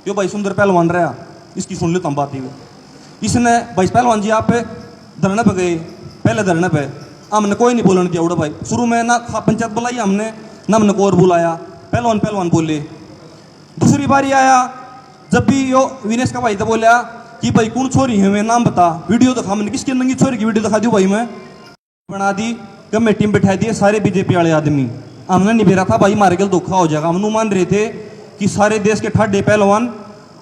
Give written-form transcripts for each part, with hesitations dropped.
यो भाई सुंदर पहलवान रहा, इसकी सुन लो तुम बात। इसने भाई पहलवान जी आप धरने पे गए, पहले धरने पे हमने कोई नहीं बोलने दिया उड़ा भाई। शुरू में ना पंचायत बुलाई हमने, ना हमने को और बुलाया, पहलवान पहलवान बोले। दूसरी बारी आया जब भी यो विनेश का भाई था, बोला कि भाई कौन छोरी है, मैं नाम बता, वीडियो दिखा। मैंने किसकी नंगी छोरी की वीडियो दिखा दी भाई, मैं बना दी। कमेटी में बैठा दिए सारे बीजेपी वाले आदमी। हमने नहीं बेरा था भाई मारे गल धोखा हो जाएगा। हम मान रहे थे कि सारे देश के ठाडे पहलवान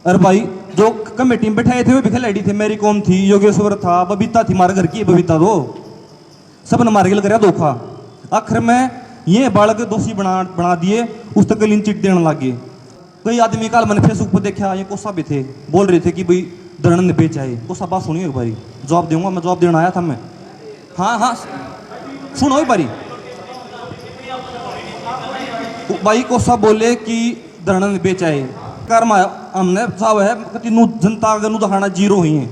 और भाई जो कमेटी में बैठाए थे वो भी खिलाड़ी थे। मेरी कौम थी, योगेश्वर था, बबीता थी, मारे घर की बबीता, दो सब ने मारे गल कर धोखा। आखिर में ये बालक दोषी बना दिए, उस तक क्लीन चिट देने लगे। कई आदमी कल मैंने फेसबुक पर देखा, ये कोसा भी थे, बोल रहे थे कि भाई धरण ने बेचा है। कोसा बात सुनिए एक बारी, जवाब दूंगा मैं, जवाब देना आया था मैं। हाँ हाँ सुनो एक बारी। भाई कोसा बोले कि धरण ने बेचा है, कर्म हमने साहब है जनता का दिखाना जीरो ही है,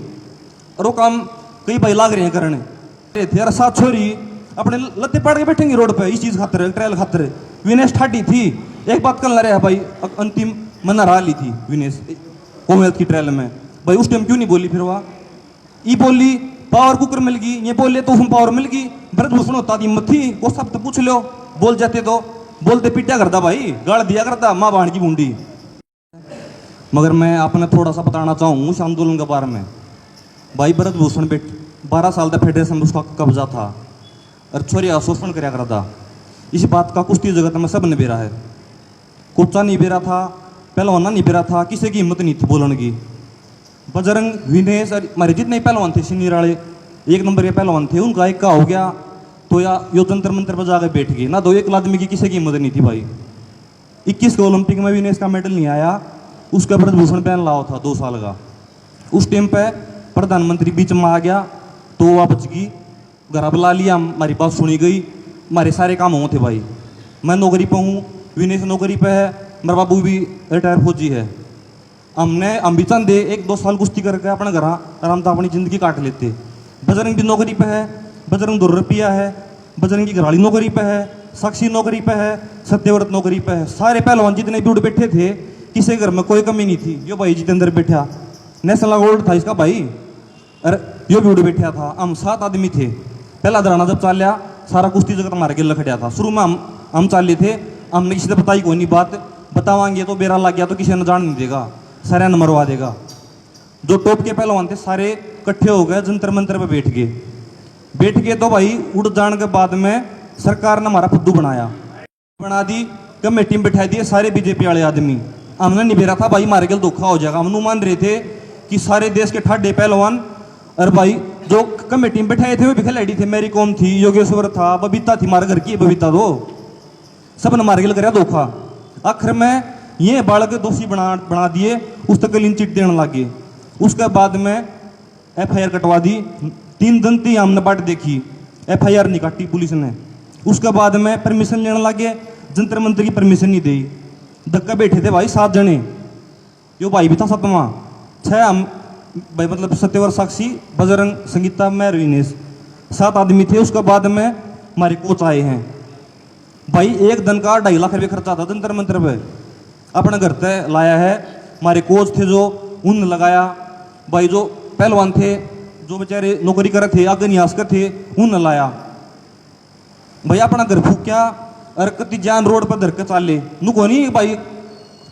और वो काम कई भाई लाग रहे हैं करने थे। और सात छोरी अपने लत्ते पड़ के बैठेंगे रोड पे इस चीज खातर, ट्रायल खातर। विनेश ठाडी थी, एक बात कल रहा भाई, अंतिम मना रहा ली थी विनेश कॉमनवेल्थ की ट्रायल में। भाई उस टाइम क्यों नहीं बोली, फिर वह ये बोली पावर कुकर मिल गई, ये बोले तो उसमें पावर मिल गई। भरतभूषण होता थी मत थी, वो सब तो पूछ लो, बोल जाते तो बोलते पिटा करता भाई, गाड़ दिया करता माँ बाण की बूंदी। मगर मैं आपने थोड़ा सा बताना चाहूँ उस आंदोलन के बारे में। भाई भरतभूषण 12 साल तक फेडरेशन में उसका कब्जा था और छोरी शोषण कराया करता। इस बात का कुश्ती जगत में सब ने बेरा है, कोचा नहीं बेरा था, पहलवाना नहीं बेरा था, किसी की हिम्मत नहीं थी बोलने की। बजरंग, विनेश और हमारे जितने पहलवान थे सीनियर वाले, एक नंबर के पहलवान थे, उनका एक का हो गया तो या यो जंतर मंतर पर जाकर बैठ गए ना। दो एक आदमी की किसी की हिम्मत नहीं थी भाई। 21 के ओलंपिक में विनेश का मेडल नहीं आया, उसका भरतभूषण पहन लाओ था 2 साल का। उस टाइम पे प्रधानमंत्री बीच में आ गया तो वह बच गई, घर बुला लिया, हमारी बात सुनी गई, हमारे सारे काम हुए थे भाई। मैं नौकरी पे हूँ, विनेश नौकरी पे है, मेरा बाबू भी रिटायर फौजी है। हम भी चाहते 1-2 साल कुश्ती करके अपने घर आराम से अपनी जिंदगी काट लेते। बजरंग भी नौकरी पे है, बजरंग 2 रुपया है, बजरंग की घराली नौकरी पे है, साक्षी नौकरी पे है, सत्यव्रत नौकरी पे है। सारे पहलवान जितने भी उड़ बैठे थे, किसी घर में कोई कमी नहीं थी। यो भाई जितेंद्र बैठा, नेशनल अवार्ड था इसका भाई, अरे यो भी उड़ बैठा था। हम 7 आदमी थे। पहला धराना जब चालिया सारा कुश्ती जगत मार के लखड़िया था। शुरू में हम चाले थे, हमने किसी से बताई कोई नहीं बात, बतावाएंगे तो बेरा लग गया तो किसी ने जान नहीं देगा, सारे ने मरवा देगा। जो टॉप के पहलवान थे सारे इकट्ठे हो गए, जंतर मंतर पे बैठ गए तो भाई उड़ जाने के बाद में सरकार ने हमारा फुद्दू बना दी। कमेटी में बैठा दिए सारे बीजेपी वाले आदमी। हमने नहीं बेरा था भाई मारे गल धोखा हो जाएगा। हम मान रहे थे कि सारे देश के ठाडे पहलवान और भाई जो कमेटी में बैठाए थे वो भी खिलाड़ी थे। मेरी कौम थी, योगेश्वर था, बबीता थी, मारे घर की बबीता, दो सब ने मारे गल कर धोखा। आखिर में ये बालक दोषी बना दिए, उस तक क्लीन चिट देने लगे। उसके बाद में FIR कटवा दी। 3 दिन थी हमने बाट देखी, FIR नहीं काटी पुलिस ने। उसके बाद में परमिशन लेने लगे, जंतर मंत्र की परमिशन नहीं दी। धक्का बैठे थे भाई 7 जने, यो भाई भी था 7वां, 6 हम भाई मतलब सत्यव्रत, साक्षी, बजरंग, संगीता, मैं, विनेश, 7 आदमी थे। उसके बाद में हमारे कोच आए हैं भाई। एक दिन का 2.5 लाख रुपये खर्चा था जंतर मंत्र पे, अपने घर से लाया है। हमारे कोच थे जो उन लगाया भाई, जो पहलवान थे जो बेचारे नौकरी कर रहे थे, आगे नियास कर थे, उन लाया भाई। अपना घर फूक्या और कति जान रोड पर धर के चाले नुको नहीं भाई,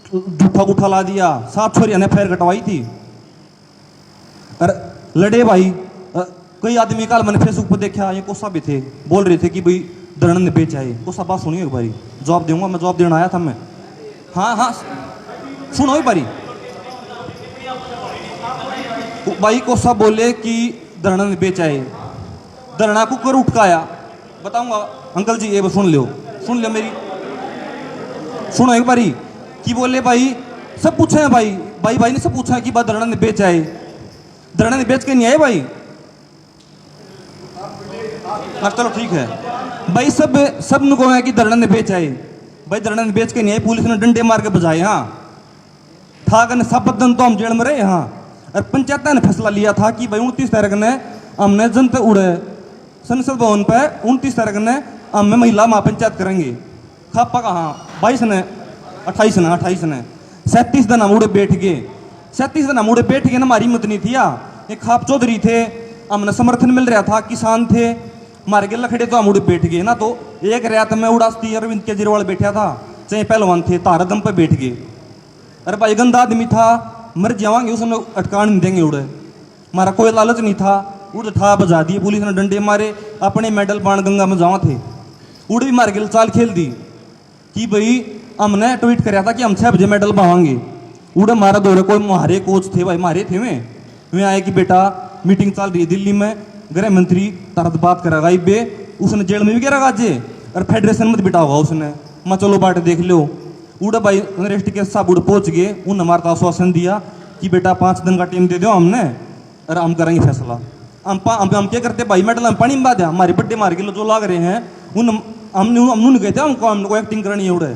झूठा गुठा ला दिया। 7 छोरियां ने FIR कटवाई थी और लड़े भाई। कई आदमी कल मैंने फेसबुक पर देखा, ये कोसा भी थे, बोल रहे थे कि भाई धरण ने बेचा है। कोसा बात सुनिए एक बारी, जवाब दूंगा मैं, जवाब देना आया था मैं। हाँ हाँ सुनो एक बारी। भाई कोसा बोले कि धरण ने बेचा है, धरना कुकर उठकाया। बताऊंगा अंकल जी, ये सुन लो मेरी, सुनो एक बारी। कि बोले भाई सब पूछे हैं भाई ने सब पूछा है कि बात धरण ने बेचा है, धरण ने बेच के नहीं आए भाई। हाँ चलो ठीक है भाई, सब नुको है कि धरण ने बेचा है भाई, धरण ने बेच के नहीं आए। पुलिस ने डंडे मार के बजाए, हाँ था कने सब दिन तो हम जेल में रहे। हाँ और पंचायत ने फैसला लिया था कि भाई 29 तारीख ने हमने जनता उड़े संसद भवन पे, 29 तारीख ने हम महिला महापंचायत करेंगे। खापा कहाँ 22 ने 28 ने 37 दिन हम उड़े बैठ गए, 37 दिन हम उड़े बैठ गए ना, हमारी हिम्मत नहीं थी। एक खाप चौधरी थे, हमने समर्थन मिल रहा था, किसान थे, मार के लखड़े तो हम उड़े बैठ गए ना। तो एक रात में उड़ास्ती अरविंद केजरीवाल बैठा था, चाहे पहलवान थे, तारा दम पे बैठ गए। अरे भाई गंदा आदमी था, मर जावांगे उसमें अटकान नहीं देंगे उड़े। हमारा कोई लालच नहीं था, उड़ था बजा दिए, पुलिस ने डंडे मारे, अपने मेडल पान गंगा में जावा थे, उड़ भी मार के चाल खेल दी कि भाई हमने ट्वीट कराया था कि हम 6 बजे मेडल पावांगे। उड़ मारा दौड़े, कोई हमारे कोच थे भाई, मारे थे वे आए कि बेटा मीटिंग चल रही है दिल्ली में, गृह मंत्री तरत बात करेगा बे, उसने जेल में भी गिरा गाजे और फेडरेशन में बिठा होगा उसने, मैं चलो बाट देख लो। उड़ा भाई अरेस्ट के साहब उड़ पहुंच गए, उन हमारा आश्वासन दिया कि बेटा 5 दिन का टाइम दे दो हमने और हम करेंगे फैसला। हम क्या करते भाई, मेडल हम पानी में बा दिया, हमारे बड्डे मार के जो लाग रहे हैं उन हमने गए थे, हमको एक्टिंग करनी है उड़े,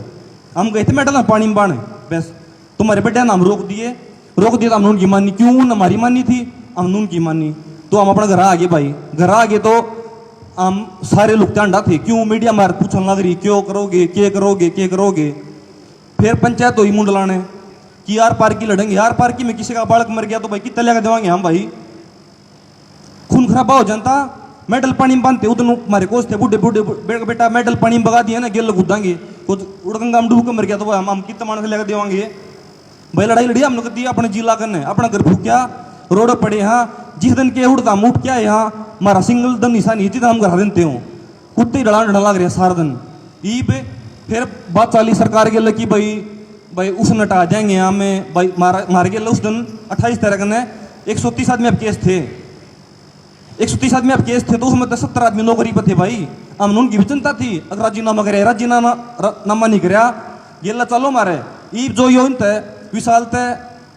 हम गए थे मेडल पानी में बाने बस। तुम्हारे बेटे ने हम रोक दिए तो हमने उनकी मानी, क्यों हमारी मानी थी, हमने उनकी मानी। तो हम अपना घर आ गए भाई, घर आ गए तो हम सारे लोग चांडा थे, क्यों मीडिया मार पूछने लग रही, क्यों करोगे, क्या करोगे, क्या करोगे। फिर पंचायत हुई मुंडलाने कि यार पार की लड़ेंगे, यार पार की में किसी का बालक मर गया तो भाई कितना लेकर देवांगे हम भाई, खून खराबा हो जाता। मेडल पानी में बांधते उधर हमारे कोच थे, बूढ़े बूढ़े बेटा मेडल पानी में बगा दिया ना, गेल कूदांगे, कुछ उड़गंगा में डूब के मर गया तो हम कितना मानस लेकर देवांगे भाई। लड़ाई लड़ी हमने दी अपने जिला करने, अपना घर फूकिया, रोड पड़े। हाँ जिस दिन के उड़ता मुठ क्या है, यहाँ हमारा सिंगल दम निशानी जितना हम घर देते हो, कुत्ते ही डला लग रहे हैं सारा दिन ई पे। फिर बात चाली सरकार के लगी भाई उसने हटा जाएंगे हमें भाई, मार के उस दिन 28 तारीख ने 130 आदमी अब केस थे, 130 आदमी अब केस थे, तो उसमें तो 70 आदमी नौकरी पर थे भाई। हमने उनकी भी चिंता थी, अगर राजीनामा करे, राजीनामा नहीं कराया ये चलो मारे ई जो यूं तय विशाल तय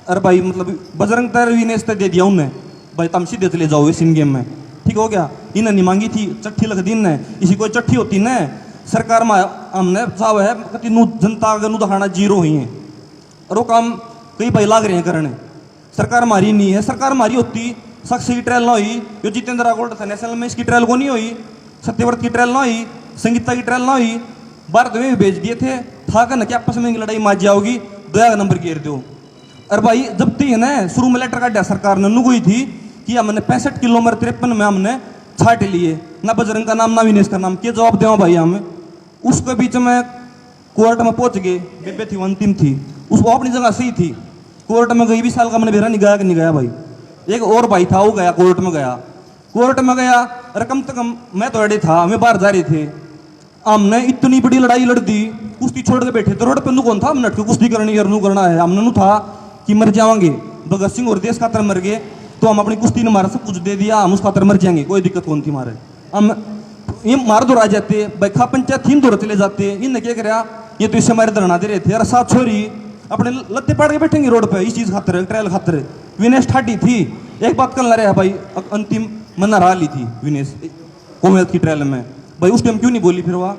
अरे भाई मतलब बजरंग तय विनेश तय दे दिया उनने भाई, तम सीधे चले जाओ इस इन गेम में, ठीक हो गया। इन्हें नहीं मांगी थी चिट्ठी लख दी ने, इसी कोई चिट्ठी होती न सरकार में हमने साहब है कति जनता अगर दिखाना जीरो ही है, और वो काम कई भाई लाग रहे हैं करने। सरकार हमारी नहीं है, सरकार हमारी होती शख्स की ट्रायल ना हुई, जो जितेंद्र गोल्ड था नेशनल में इसकी ट्रायल को नहीं हुई, सत्यव्रत की ट्रायल ना हुई, संगीता की ट्रायल ना हुई, भारत में भी भेज दिए थे, था कि न क्या आपस में लड़ाई मार जाओगी, दया का नंबर घेर दो। और भाई जब थी है ना शुरू में लेटर काटा सरकार ने नुगुई थी कि हमने 65 किलोमीटर 53 में हमने छाट लिए, ना बजरंग का नाम ना विनेश का नाम, क्या जवाब देवा भाई हमें। उसके बीच में कोर्ट में पहुंच गए, बेबे थी अंतिम थी, उसको अपनी जगह सही थी, कोर्ट में गई 20 साल का मैंने भेरा नहीं गया कि नहीं गया भाई। एक और भाई था वो गया कोर्ट में गया, अरे कम से कम मैं तो रेडी था, हमें बाहर जा रहे थे, हमने इतनी बड़ी लड़ाई लड़ दी, कुश्ती छोड़ के बैठे तो रोड पे कौन था, हमने कुश्ती करनी है, हमने नू था कि मर जाएंगे, भगत सिंह और देश खातर मर गए तो हम अपनी कुश्ती ने मारा, सब कुछ दे दिया, हम उस खातर मर जाएंगे, कोई दिक्कत कौन थी हमारे। हम ये मार दौड़ा जाते भाई, खा पंचायत 3 दौड़ चले जाते, इनने क्या कराया, ये तो इससे हमारे धरना दे रहे थे, अरे 7 छोरी अपने लत्ते पाड़ के बैठेंगे रोड पे इस चीज खातर, ट्रायल खातर। विनेश ठाटी थी, एक बात कर रहा भाई, अंतिम मन्ना रहा ली थी विनेश कॉमनवेल्थ की ट्रायल में भाई, उस टाइम क्यों नहीं बोली, फिर वह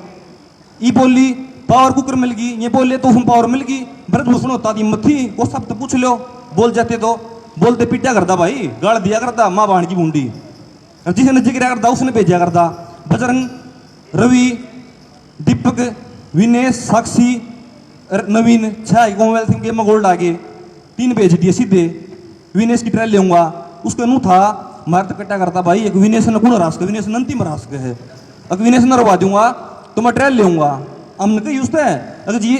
ये बोली पावर कुकर मिल गई, ये बोले तो उसमें पावर मिल गई, भरतभूषण होता थी मत थी, वो सब तो पूछ लो, बोल जाते तो बोलते पिटा करता भाई, गाड़ दिया करता माँ बाण की बूंदी, जिसने जिक्र करता उसने भेजा करता। बजरंग, रवि, दीपक, विनेश, साक्षी, नवीन 6 कॉमनवेल्थ गेम में गोल्ड आ गए, 3 भेज दिए सीधे। विनेश की ट्रायल लेऊंगा, उसका नू था मार कट्टा करता भाई, एक विनेश ने गुण रास्क, विनेश ने अंतिम रास्क है, अगर विनेश न रवा दूंगा तो मैं ट्रायल लेऊंगा। हमने कही उससे अगर जी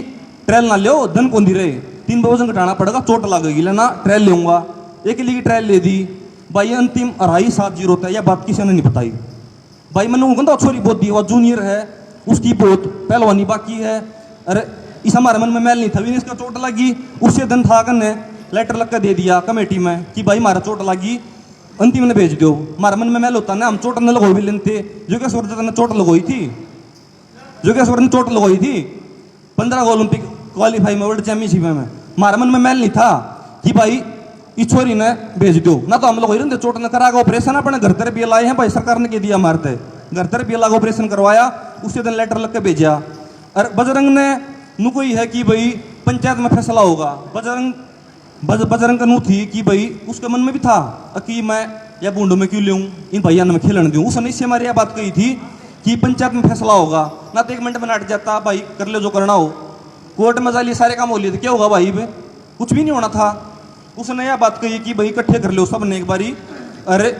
ट्रायल ना लो धन कौन दी रहे, 3 वजन घटाना पड़ेगा, चोट लगेगी, लेना ट्रायल लेऊंगा, एक लिए ट्रायल ले दी भाई, अंतिम 2.5-7-0 होता है, यह बात किसी ने नहीं बताई भाई। मैंने कहता छोरी बहुत दी, वह जूनियर है, उसकी बहुत पहलवानी बाकी है, अरे इस हमारे मन में मैल नहीं था, विनेश का चोट लगी, उससे दिन था कन्ने लेटर लग कर दे दिया कमेटी में कि भाई हमारा चोट लगी, अंतिम ने भेज दो। हमारे मन में मैल होता ना, हम चोट न लगो भी लेते, योगेश्वर ने चोट लगोई थी, योगेश्वर ने चोट लगोई थी 15 ओलंपिक क्वालिफाई में, वर्ल्ड चैंपियनशिप में, हमारे मन में मैल नहीं था कि भाई इस छोरी ने भेज दो ना, तो हम लोग ही चोट ने करा ऑपरेशन अपने घर तर भी लाए हैं भाई, सरकार ने कह दिया मारते घर तर भी लाग ऑपरेशन करवाया, उसी दिन लेटर लग के भेजा। और बजरंग ने नू कोई है कि भाई पंचायत में फैसला होगा, बजरंग का नू थी कि भाई उसके मन में भी था कि मैं या बूंडो में क्यों लूँ, इन भैया ने मैं खेलने दूँ, उसने इससे हमारी यह बात कही थी कि पंचायत में फैसला होगा ना, तो 1 मिनट में नाट जाता भाई, कर ले जो करना हो, कोर्ट में जालिए सारे काम हो लिए थे, क्या होगा भाई बे, कुछ भी नहीं होना था। उसने यह बात कही कि भाई इकट्ठे कर लो सबने एक बारी, अरे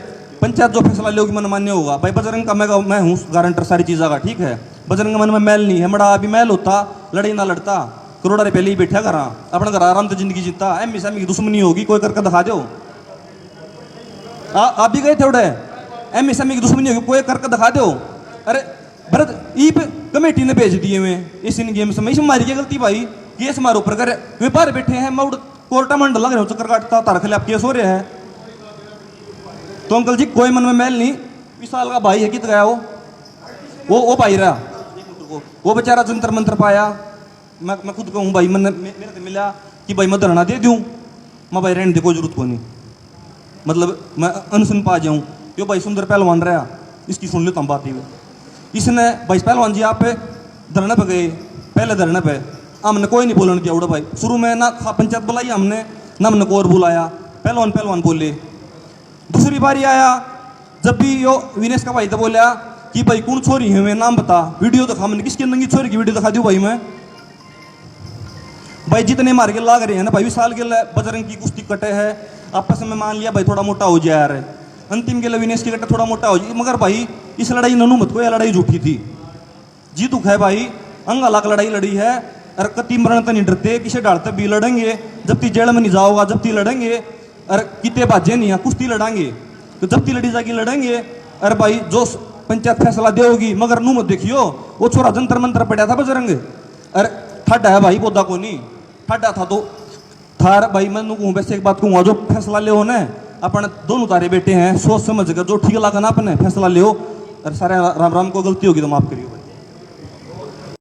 पंचायत जो फैसला लोगी मन मान्य होगा। भाई बजरंग का मैं हूँ गारंटर सारी चीज़ों का, ठीक है। बजरंग के मन में मैल नहीं है, मड़ा अभी मैल होता लड़ाई ना लड़ता, करोड़ा रुपये ही बैठा घर अपना घर आराम से जिंदगी जीता। एम एस की दुश्मनी होगी कोई करके दिखा दो। आप भी गए थे उड़े, एम एस की दुश्मनी होगी कोई करके दिखा दो। अरे भरत ई कमेटी ने भेज दिए मैं इस इन गेम्स में, इसमें हमारी क्या गलती भाई? केस हमारे ऊपर करे, वे बाहर बैठे हैं, मैं कोर्टा मंडल लग रहे हो, चक्कर काटता तार खिलाफ केस हो रहे हैं। तो अंकल जी कोई मन में मैल नहीं, 20 साल का भाई है, कित गया वो भाई रहा, वो बेचारा जंतर मंत्र पाया। मैं खुद कहूँ भाई, मैंने मेरे से मिला कि भाई मैं धरना दे दूँ, मैं भाई रहने दे कोई जरूरत को नहीं, मतलब मैं अनसुन पा जाऊँ। यो भाई सुंदर पहलवान रहा, इसकी सुन लेता हूँ बात ही। इसने भाई पहलवान जी आप धरने पे गए, पहले धरने पे हमने कोई नहीं बोलने दिया उड़ा भाई। शुरू में ना पंचायत बुलाई हमने, ना हमने को और बुलाया, पहलवान बोले। दूसरी बारी आया जब भी यो विनेश का भाई तो बोला कि भाई कौन छोरी है, मैं नाम बता, वीडियो दिखा। मैंने किसकी नंगी छोरी की वीडियो दिखा दी भाई मैं। भाई जितने मार के लाग रहे हैं ना भाई, साल के बजरंग की कुश्ती कटे है आपस में, मान लिया भाई थोड़ा मोटा हो जाए यार, अंतिम के लिए विनेश की कटे थोड़ा मोटा हो जाए। मगर भाई इस लड़ाई ननू मत को, यह लड़ाई झूठी थी, जी दुख है भाई। अंगाला लड़ाई लड़ी है, अरे कति मरण तो नहीं डरते, किसे डालते भी लड़ेंगे, जब ती जेल में नहीं जाओगा जब ती लड़ेंगे। अरे कितने बाजे नहीं है, कुश्ती लड़ाएंगे तो जब ती लड़ी जाके लड़ेंगे। अरे भाई जो पंचायत फैसला देगी, मगर नू मत देखियो वो छोरा जंतर मंतर पड़ा था बजरंग। अरे ठाडा है भाई पौधा को नहीं, ठाडा था तो थार भाई। मैं कहूँ वैसे एक बात कहूँगा, जो फैसला ले हो ना अपने दोनों तारे बेटे हैं, सोच समझ कर जो ठीक लगा ना अपने फैसला ले हो। अरे सारे राम राम को गलती होगी तो माफ करियो।